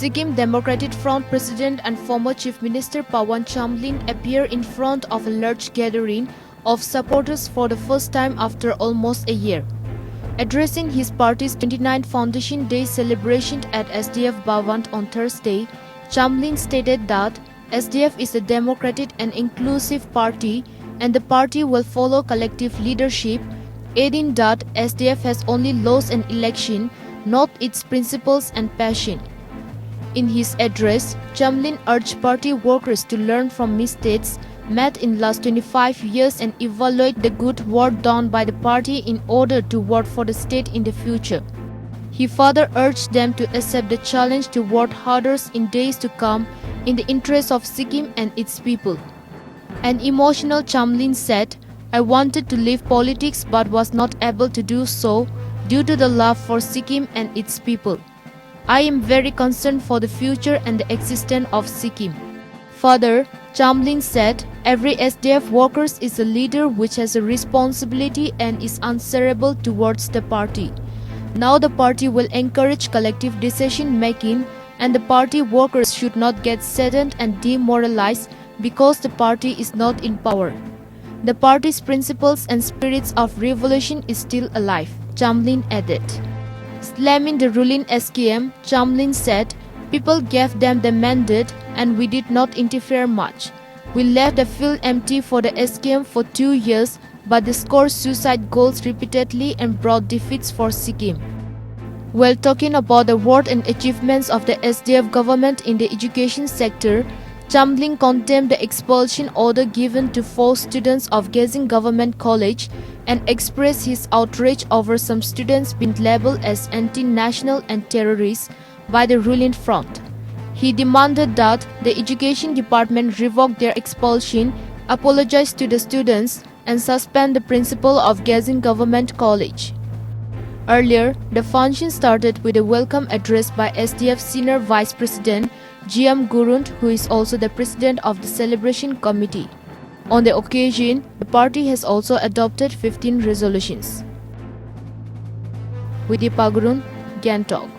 Sikkim Democratic Front President and former Chief Minister Pawan Chamlin appeared in front of a large gathering of supporters for the first time after almost a year. Addressing his party's 29th Foundation Day celebration at SDF Bhavan on Thursday, Chamlin stated that SDF is a democratic and inclusive party and the party will follow collective leadership, adding that SDF has only lost an election, not its principles and passion. In his address, Chamlin urged party workers to learn from mistakes made in last 25 years and evaluate the good work done by the party in order to work for the state in the future. He further urged them to accept the challenge to work harder in days to come in the interest of Sikkim and its people. An emotional Chamlin said, "I wanted to leave politics but was not able to do so due to the love for Sikkim and its people. I am very concerned for the future and the existence of Sikkim." Further, Chamlin said, "Every SDF worker is a leader which has a responsibility and is answerable towards the party. Now the party will encourage collective decision making and the party workers should not get saddened and demoralized because the party is not in power. The party's principles and spirits of revolution is still alive," Chamlin added. Slamming the ruling SKM, Chamlin said, "People gave them the mandate and we did not interfere much. We left the field empty for the SKM for 2 years, but they scored suicide goals repeatedly and brought defeats for Sikkim." While talking about the work and achievements of the SDF government in the education sector, Chamlin condemned the expulsion order given to 4 students of Gezing Government College and expressed his outrage over some students being labeled as anti-national and terrorists by the ruling front. He demanded that the education department revoke their expulsion, apologize to the students, and suspend the principal of Gezing Government College. Earlier, the function started with a welcome address by SDF Senior Vice President G.M. Gurund, who is also the president of the celebration committee. On the occasion, the party has also adopted 15 resolutions. Widhi Pagurun, Gangtok.